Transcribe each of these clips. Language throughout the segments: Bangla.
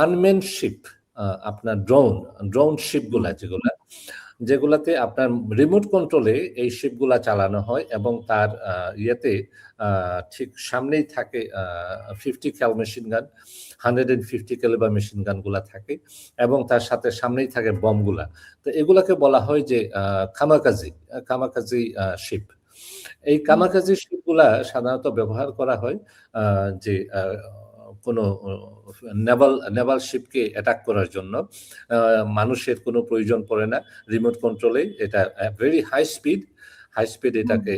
আনমেন্ড শিপ, আপনার ড্রোন শিপগুলা যেগুলাতে আপনার রিমোট কন্ট্রোলে এই শিপগুলা চালানো হয় এবং তার ইয়েতে ঠিক সামনেই থাকে 50 ক্যাল মেশিন গান, 150 ক্যালিবার মেশিন গানগুলা থাকে এবং তার সাথে সামনেই থাকে বমগুলা। তো এগুলাকে বলা হয় যে কামাকাজি শিপ। এই কামাকাজি শিপগুলা সাধারণত ব্যবহার করা হয় যে কোনো নেভাল শিপকে অ্যাটাক করার জন্য। মানুষের কোনো প্রয়োজন পড়ে না, রিমোট কন্ট্রোলে এটা ভেরি হাই স্পিড এটাকে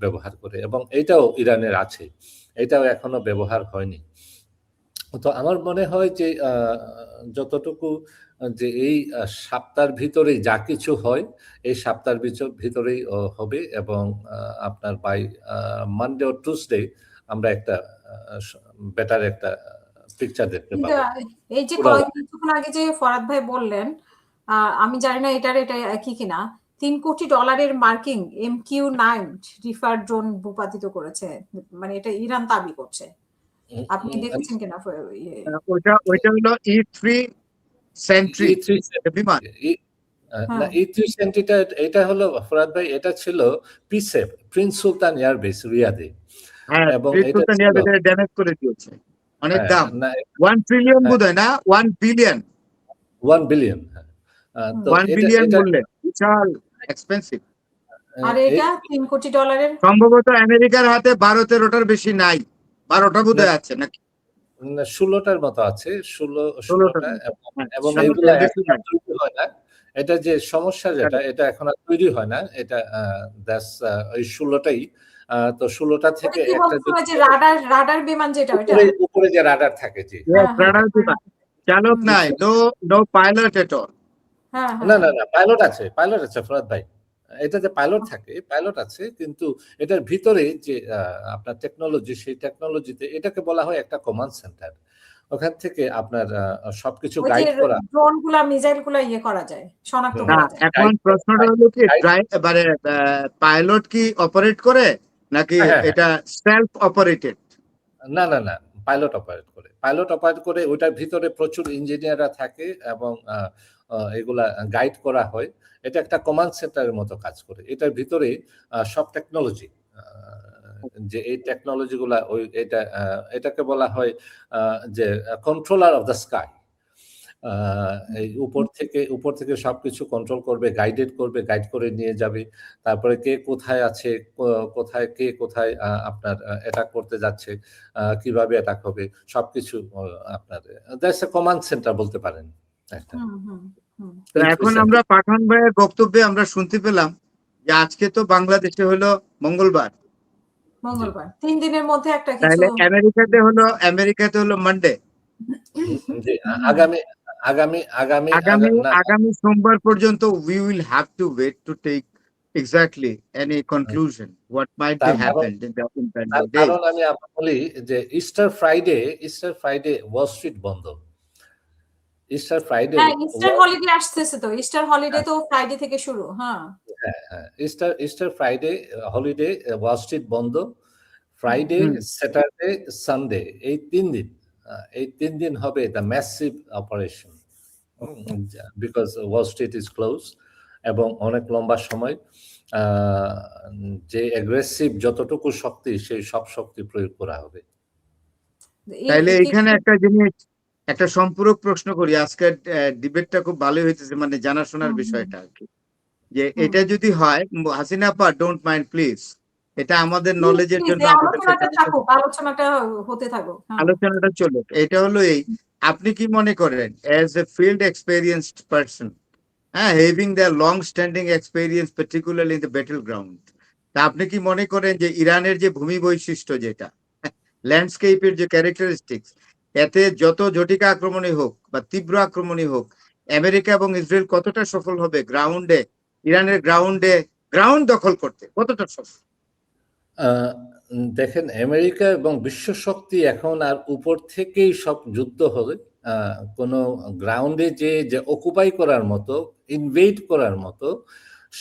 ব্যবহার করে এবং এটাও ইরানের আছে, এটাও এখনো ব্যবহার হয়নি। তো আমার মনে হয় যে যতটুকু যে এই সপ্তাহের ভিতরেই যা কিছু হয় এই সপ্তাহের ভিতরেই হবে এবং আপনার বাই মানডে ও টুসডে আমরা একটা বেটার একটা পিকচার দেখতে পাবো। এই যে কিছুক্ষণ আগে যে ফরাদ ভাই বললেন, আমি জানি না এটা একই কিনা, $3 কোটি মার্কিং MQ-9 রিফার ড্রোন ভূপাতিত করেছে, মানে এটা ইরান দাবি করছে। আপনি দেখেছেন কিনা? ওইটা হলো E3 সেন্ট্রি বিমান। না, E3 সেন্ট্রিটা এটা হলো ফরাদ ভাই, এটা ছিল পিসেফ প্রিন্স সুলতান এয়ারবেস রিয়াদে। হ্যাঁ, এবং এটা ড্যামেজ করে দিয়েছে, অনেক দাম, 1 ট্রিলিয়ন বোধহয় না, 1 বিলিয়ন। 1 বিলিয়ন, তো 1 বিলিয়ন বললে বিশাল এক্সপেন্সিভ। আর এটা $3 কোটি সম্ভবত আমেরিকার হাতে 12-13টার বেশি নাই, 12টা বোধহয় আছে নাকি 16টার মতো আছে, 16টা এবং এগুলো তৈরি হয় না। এটা যে সমস্যা যেটা, এটা এখন আর তৈরি হয় না, এটা ওই 16টাই। তো 16টা থেকে একটা যে রাডার বিমান যেটা উপরে যে রাডার থাকে, জি রাডার বিমান, চালক নাই, নো পাইলট এট অল। না, পাইলট আছে ফরাদ ভাই, এটাতে পাইলট আছে, কিন্তু এটার ভিতরে যে আপনার টেকনোলজি, সেই টেকনোলজিতে এটাকে বলা হয় একটা কমান্ড সেন্টার। ওখান থেকে আপনার সবকিছু গাইড করা, ড্রোনগুলা মিসাইলগুলা করা যায়, শনাক্ত করা যায়। এখন প্রশ্নটা হলো কি, পাইলট কি অপারেট করে নাকি এটা সেলফ অপারেটেড? না, পাইলট অপারেট করে। ওটার ভিতরে প্রচুর ইঞ্জিনিয়াররা থাকে এবং এগুলা গাইড করা হয়। এটা একটা কমান্ড সেন্টারের মতো কাজ করে। এটার ভিতরে সব টেকনোলজি, যে এই টেকনোলজি গুলা এটাকে বলা হয় যে কন্ট্রোলার অফ দ্য স্কাই। এই উপর থেকে সবকিছু কন্ট্রোল করবে, গাইড করে নিয়ে যাবে। তারপরে কে কোথায় আছে, কোথায় আপনার অ্যাটাক করতে যাচ্ছে, কিভাবে অ্যাটাক হবে, সবকিছু আপনার দ্যাটস এ কমান্ড সেন্টার বলতে পারেন। এখন আমরা পাঠান ভাইয়ের বক্তব্যে আমরা শুনতে পেলাম যে আজকে তো বাংলাদেশে হলো মঙ্গলবার, 3 দিনের মধ্যে একটা কিছু। তাহলে আমেরিকাতে হলো মানডে। আগামী সোমবার পর্যন্ত we will have to wait to take exactly any conclusion what might be happened in the impending day. কারণ আমি আপনাকে বলি যে ইস্টার ফ্রাইডে ওয়াল স্ট্রিট বন্ধ। ইস্টার হলিডে আসতেছে, তো ইস্টার হলিডে তো ফ্রাইডে থেকে শুরু। Easter Friday holiday, Wall Street বন্ধ। ফ্রাইডে, স্যাটারডে, সানডে, এই 3 দিন হবে the massive operation, because Wall Street is close এবং অনেক লম্বা সময় যে অ্যাগ্রেসিভ যতটুকু শক্তি, সেই সব শক্তি প্রয়োগ করা হবে। তাইলে এখানে একটা জিনিস, একটা সম্পূরক প্রশ্ন করি, আজকের ডিবেটটা খুব ভালো হয়েছে, মানে জানাশোনার বিষয়টা আর কি, যে এটা যদি হয়, হাসিনা আপা ডোন্ট মাইন্ড প্লিজ, এটা আমাদের নলেজের জন্য আলোচনাটা চলুক। এটা হলো এই, আপনি কি মনে করেন as a field experienced person, having the long standing experience particularly in the battle ground, তা আপনি কি মনে করেন যে ইরানের যে ভূমি বৈশিষ্ট্য, যেটা ল্যান্ডস্কেপের যে ক্যারেক্টারিস্টিক্স, এতে যত জটিকা আক্রমণই হোক বা তীব্র আক্রমণই হোক, আমেরিকা এবং ইসরায়েল কতটা সফল হবে গ্রাউন্ডে, ইরানের গ্রাউন্ড দখল করতে কতটা সফল? দেখেন, আমেরিকা এবং বিশ্ব শক্তি এখন আর উপর থেকেই সব যুদ্ধ হবে, কোনো গ্রাউন্ডে যে অকুপাই করার মতো, ইনভেড করার মতো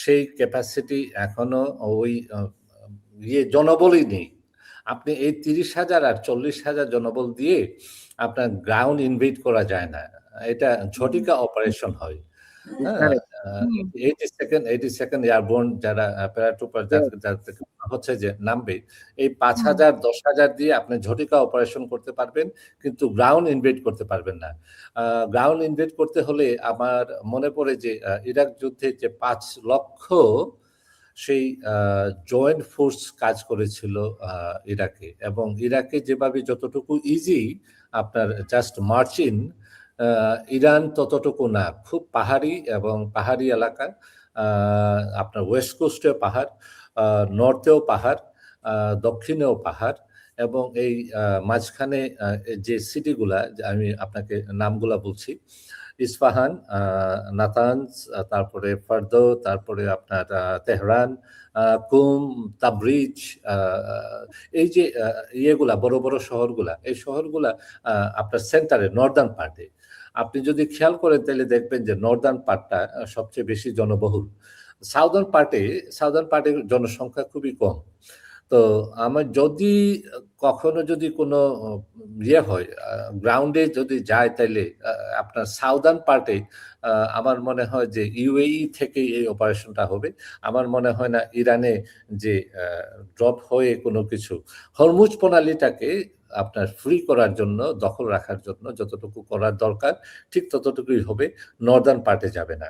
সেই ক্যাপাসিটি এখনো ওই জনবলই নেই। আপনি এই 30,000 আর 40,000 জনবল দিয়ে আপনার গ্রাউন্ড ইনভেড করা যায় না, এটা ঝটিকা অপারেশন হয়। হ্যাঁ, Correct. 82nd এয়ারবোর্ন যারা প্যারাট্রুপার Yes. যাদের হচ্ছে যে নামবে, এই 5,000 10,000 দিয়ে আপনি ঝটিকা অপারেশন করতে পারবেন, কিন্তু গ্রাউন্ড ইনভেড করতে পারবেন না। গ্রাউন্ড ইনভেড করতে হলে আমার মনে পড়ে যে ইরাক যুদ্ধে যে 5 লক্ষ সেই জয়েন্ট ফোর্স কাজ করেছিল ইরাকে, এবং ইরাকে যেভাবে যতটুকু ইজি আপনার জাস্ট মার্চ ইন, ইরান ততটুকু না, খুব পাহাড়ি এবং পাহাড়ি এলাকা, আপনার ওয়েস্ট কোস্টেও পাহাড়, নর্থেও পাহাড়, দক্ষিণেও পাহাড়, এবং এই মাঝখানে যে সিটিগুলা আমি আপনাকে নামগুলা বলছি, ইস্পাহান, নাতানজ, তারপরে ফার্দো, তারপরে আপনার তেহরান, কুম, তাবরিজ, এই যে ইয়েগুলা বড় বড় শহরগুলা, এই শহরগুলা আপনার সেন্টারে নর্দার্ন পার্টে। আপনি যদি খেয়াল করেন তাহলে দেখবেন যে নর্দার্ন পার্টটা সবচেয়ে বেশি জনবহুল। সাউদার্ন পার্টে জনসংখ্যা খুবই কম। তো আমার যদি কখনো যদি কোনো ইয়ে হয়, গ্রাউন্ডে যদি যায়, তাইলে আপনার সাউদার্ন পার্টে আমার মনে হয় যে ইউএই থেকে এই অপারেশনটা হবে। আমার মনে হয় না ইরানে যে ড্রপ হয়ে কোনো কিছু, হরমুজ প্রণালীটাকে আপনার ফ্রি করার জন্য, দখল রাখার জন্য যতটুকু করার দরকার ঠিক ততটুকুই হবে, নর্দার্ন পার্টে যাবে না।